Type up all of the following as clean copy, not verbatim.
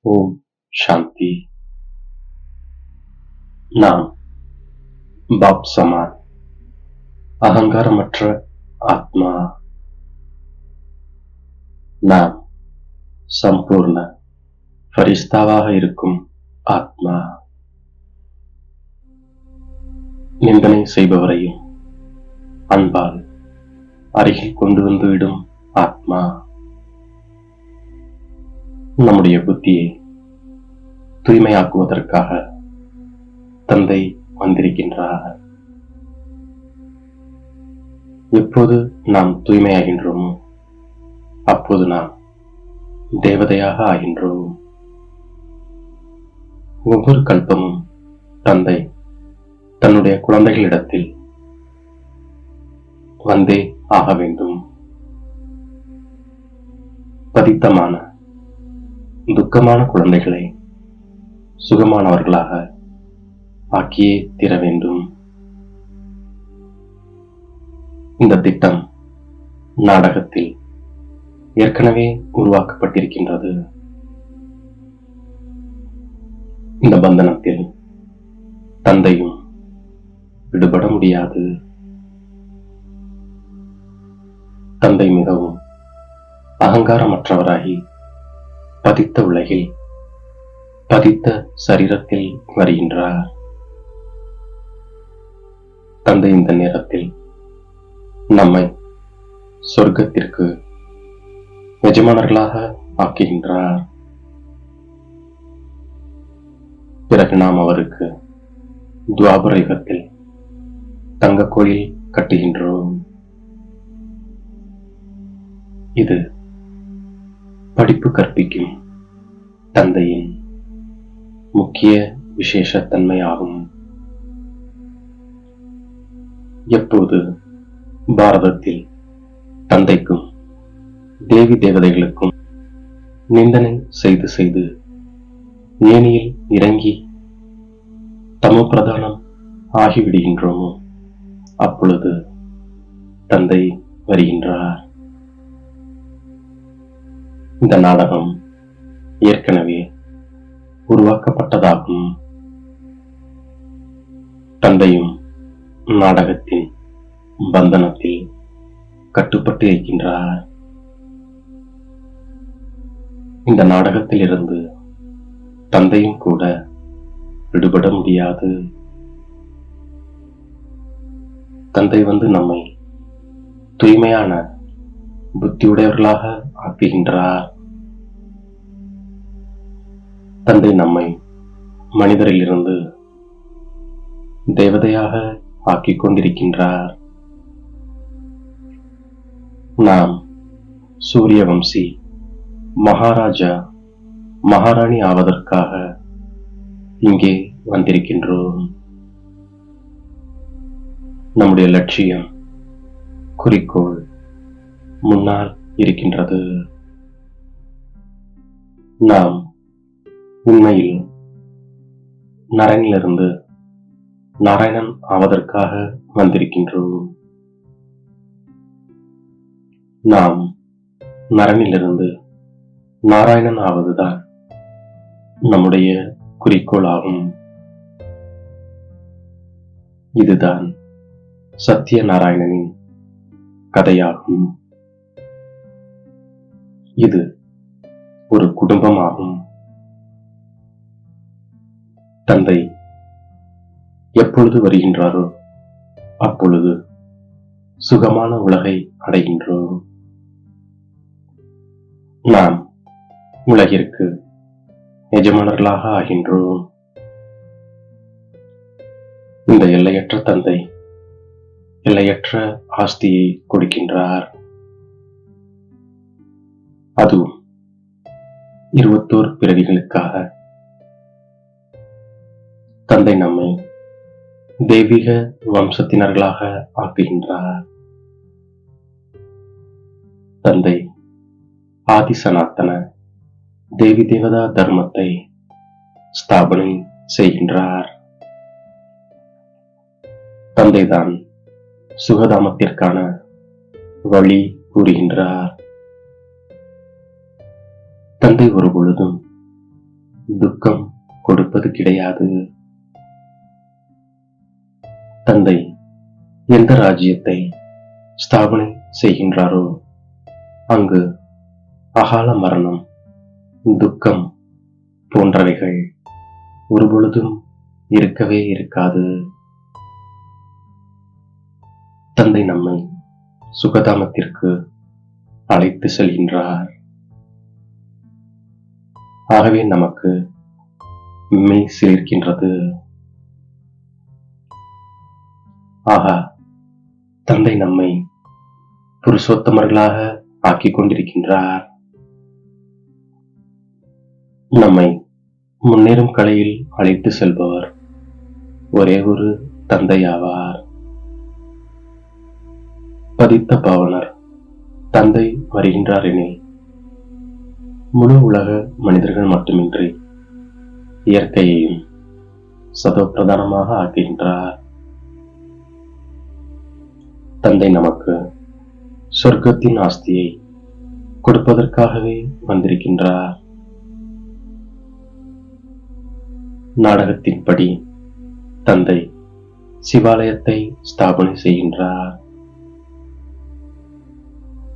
ஓம் சாந்தி. நாம் பாப் சமான் அகங்காரமற்ற ஆத்மா. நாம் சம்பூர்ண ஃபரிஸ்தாவாக இருக்கும் ஆத்மா. நிந்தனை செய்பவரையும் அன்பால் அருகில் கொண்டு வந்து விடும் ஆத்மா. நம்முடைய புத்தியை தூய்மையாக்குவதற்காக தந்தை வந்திருக்கின்றார். எப்போது நாம் தூய்மையாகின்றோமோ அப்போது நாம் தேவதையாக ஆகின்றோம். ஒவ்வொரு கல்பமும் தந்தை தன்னுடைய குழந்தைகளிடத்தில் வந்தே ஆக வேண்டும். பதித்தமான துக்கமான குழந்தைகளை சுகமானவர்களாக ஆக்கியே தீர வேண்டும். இந்த திட்டம் நாடகத்தில் ஏற்கனவே உருவாக்கப்பட்டிருக்கின்றது. இந்த பந்தனத்தில் தந்தையும் விடுபட முடியாது. தந்தை மிகவும் அகங்காரமற்றவராகி பதித்த உலகில் பதித்த சரீரத்தில் வருகின்றார். தந்தை இந்த நேரத்தில் நம்மை சொர்க்கத்திற்கு எஜமானர்களாக ஆக்குகின்றார். பிறகு நாம் அவருக்கு துவாபர யுகத்தில் தங்க கோயில் கட்டுகின்றோம். இது படிப்பு கற்பிக்கும் தந்தையின் முக்கிய விசேஷத்தன்மை ஆகும். எப்போது பாரதத்தில் தந்தைக்கும் தேவி தேவதைகளுக்கும் நிந்தனை செய்து செய்து ஏனியில் இறங்கி தமோ பிரதானம் ஆகிவிடுகின்றோமோ அப்பொழுது தந்தை வருகின்றார். இந்த நாடகம் ஏற்கனவே உருவாக்கப்பட்டதாகும். தந்தையும் நாடகத்தின் பந்தனத்தில் கட்டுப்பட்டு இருக்கின்றார். இந்த நாடகத்தில் இருந்து தந்தையும் கூட விடுபட முடியாது. தந்தை வந்து நம்மை தூய்மையான புத்தியுடையவர்களாக ஆக்குகின்றார். தந்தை நம்மை மனிதரிலிருந்து தேவதையாக ஆக்கிக் கொண்டிருக்கின்றார். நாம் சூரிய வம்சி மகாராஜா மகாராணி ஆவதற்காக இங்கே வந்திருக்கின்றோம். நம்முடைய லட்சியம் குறிக்கோள் முன்னால் இருக்கின்றது. நாம் உண்மையில் நரனிலிருந்து நாராயணன் ஆவதற்காக வந்திருக்கின்றோம். நாம் நரனிலிருந்து நாராயணன் ஆவதுதான் நம்முடைய குறிக்கோள் ஆகும். இதுதான் சத்திய நாராயணனின் கதையாகும். இது ஒரு குடும்பமாகும். தந்தை எப்பொழுது வருகின்றாரோ அப்பொழுது சுகமான உலகை அடைகின்றோம். நாம் உலகிற்கு எஜமானர்களாக ஆகின்றோம். இந்த எல்லையற்ற தந்தை எல்லையற்ற ஆஸ்தியை கொடுக்கின்றார். அதுவும் 21 பிறவிகளுக்காக. தந்தை நம்மை தெய்வீக வம்சத்தினர்களாக ஆக்குகின்றார். தந்தை ஆதி சனாத்தன தேவி தேவதா தர்மத்தை ஸ்தாபனை செய்கின்றார். தந்தைதான் சுகதாமத்திற்கான வழி கூறுகின்றார். தந்தை ஒரு பொழுதும் துக்கம் கொடுப்பது கிடையாது. தந்தை எந்த ராஜ்யத்தை ஸ்தாபனை செய்கின்றாரோ அங்கு அகால மரணம், துக்கம் போன்றவைகள் ஒருபொழுதும் இருக்கவே இருக்காது. தந்தை நம்மை சுகதாமத்திற்கு அழைத்து செல்கின்றார். ஆகவே நமக்கு மெய் சிலிர்க்கின்றது. ஆகா, தந்தை நம்மை புருஷோத்தமர்களாக ஆக்கிக் கொண்டிருக்கின்றார். நம்மை முன்னேறும் கலையில் அழைத்து செல்பவர் ஒரே ஒரு தந்தையாவார். பதித்த பாவனர் தந்தை வருகின்றார் எனில் முழு உலக மனிதர்கள் மட்டுமின்றி இயற்கையையும் சதோ பிரதானமாக ஆக்குகின்றார். தந்தை நமக்கு சொர்க்கத்தின் ஆஸ்தியை கொடுப்பதற்காகவே வந்திருக்கின்றார். நாடகத்தின்படி தந்தை சிவாலயத்தை ஸ்தாபனை செய்கின்றார்.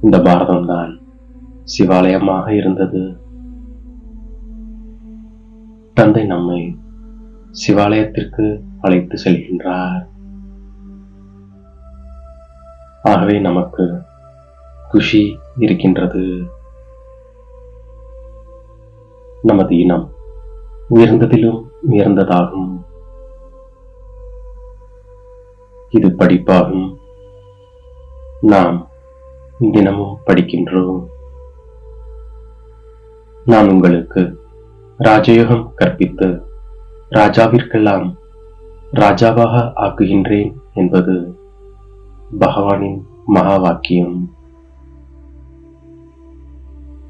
இந்த பாரதம்தான் சிவாலயமாக இருந்தது. தந்தை நம்மை சிவாலயத்திற்கு அழைத்து செல்கின்றார். ஆகவே நமக்கு குஷி இருக்கின்றது. நமது இனம் உயர்ந்ததிலும் உயர்ந்ததாகும். இது படிப்பாகும். நாம் தினமும் படிக்கின்றோம். நான் உங்களுக்கு ராஜயோகம் கற்பித்து ராஜாவிற்கெல்லாம் ராஜாவாக ஆக்குகின்றேன் என்பது பகவானின் மகா வாக்கியம்.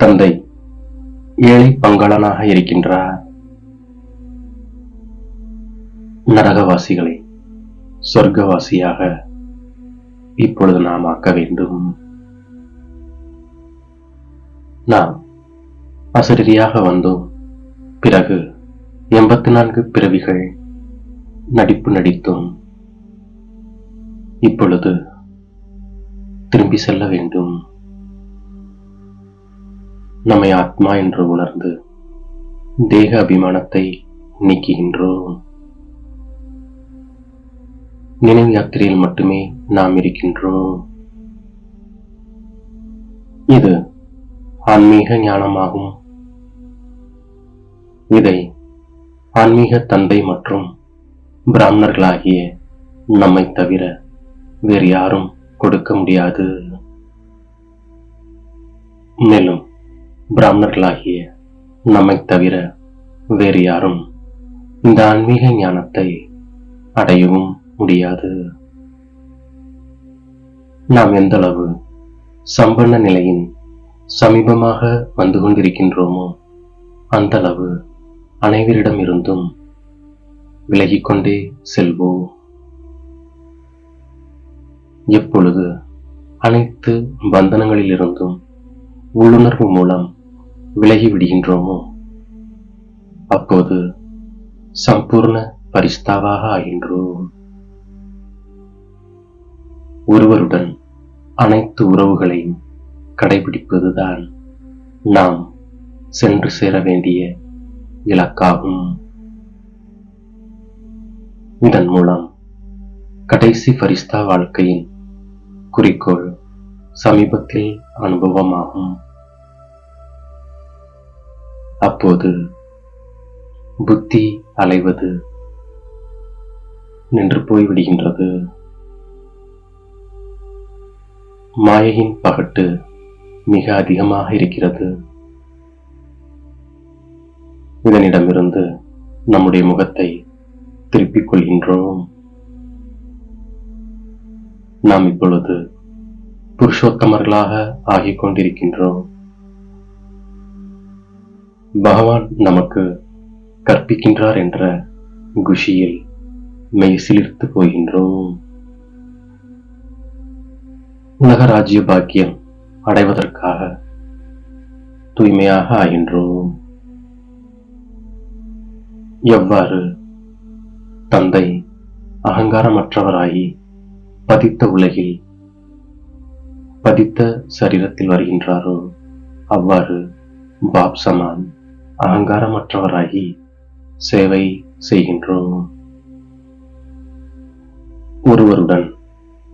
தந்தை ஏழை பங்காளனாக இருக்கின்றார். நரகவாசிகளை சொர்க்கவாசியாக இப்பொழுது நாம் ஆக்க வேண்டும். நாம் அசரீரியாக வந்தோம். பிறகு 84 பிறவிகள் நடிப்பு நடித்தோம். இப்பொழுது திரும்பி செல்ல வேண்டும். நம்மை ஆத்மா என்று உணர்ந்து தேக அபிமானத்தை நீக்குகின்றோம். நினைவு யாத்திரையில் மட்டுமே நாம் இருக்கின்றோம். இது ஆன்மீக ஞானமாகும். இதை ஆன்மீக தந்தை மற்றும் பிராமணர்களாகிய நம்மை தவிர வேறு யாரும் கொடுக்க முடியாது. மேலும் பிராமணர்களாகிய நம்மை தவிர வேறு யாரும் இந்த ஆன்மீக ஞானத்தை அடையவும் முடியாது. நாம் எந்தளவு சம்பன்ன நிலையின் சமீபமாக வந்து கொண்டிருக்கின்றோமோ அந்த அளவு அனைவரிடம் இருந்தும் விலகிக்கொண்டே செல்வோம். எப்பொழுது அனைத்து பந்தனங்களிலிருந்தும் உள்ளுணர்வு மூலம் விலகி விடுகின்றோமோ அப்போது சம்பூர்ண பரிஸ்தாவாக ஆகின்றோம். ஒருவருடன் அனைத்து உறவுகளையும் கடைபிடிப்பதுதான் நாம் சென்று சேர வேண்டிய இலக்காகும். இதன் மூலம் கடைசி பரிஸ்தா வாழ்க்கையின் குறிக்கோள் சமீபத்தில் அனுபவமாகும். அப்போது புத்தி அலைவது நின்று போய்விடுகின்றது. மாயையின் பகட்டு மிக அதிகமாக இருக்கிறது. இதனிடமிருந்து நம்முடைய முகத்தை திருப்பிக் கொள்கின்றோம். நாம் இப்பொழுது புருஷோத்தமர்களாக ஆகிக் கொண்டிருக்கின்றோம். பகவான் நமக்கு கற்பிக்கின்றார் என்ற குஷியில் மெய் சிலிர்த்து போகின்றோம். உலக ராஜ்ய பாக்கியம் அடைவதற்காக தூய்மையாக ஆகின்றோம். எவ்வாறு தந்தை அகங்காரமற்றவராகி பதித்த உலகில் பதித்த சரீரத்தில் வருகின்றாரோ, அவ்வாறு பாப் சமான் அகங்காரமற்றவராகி சேவை செய்கின்றோம். ஒருவருடன்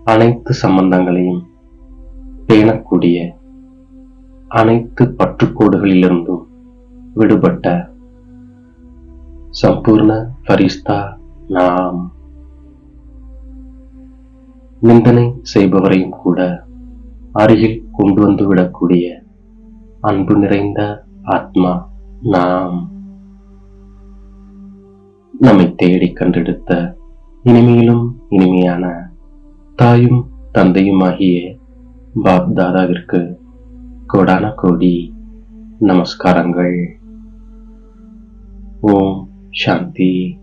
அனைத்து சம்பந்தங்களையும் பேணக்கூடிய அனைத்து பற்றுக்கோடுகளிலிருந்தும் விடுபட்ட சம்பூர்ண பரிஸ்தா நாம். நிந்தனை செய்பவரையும் கூட அருகில் கொண்டு வந்து விடக்கூடிய அன்பு நிறைந்த ஆத்மா நாம். நம்மை தேடி கண்டெடுத்த இனிமையிலும் இனிமையான தாயும் தந்தையுமாகிய பாப் தாதாவிற்கு கோடான கோடி நமஸ்காரங்கள். ஓம் சாந்தி.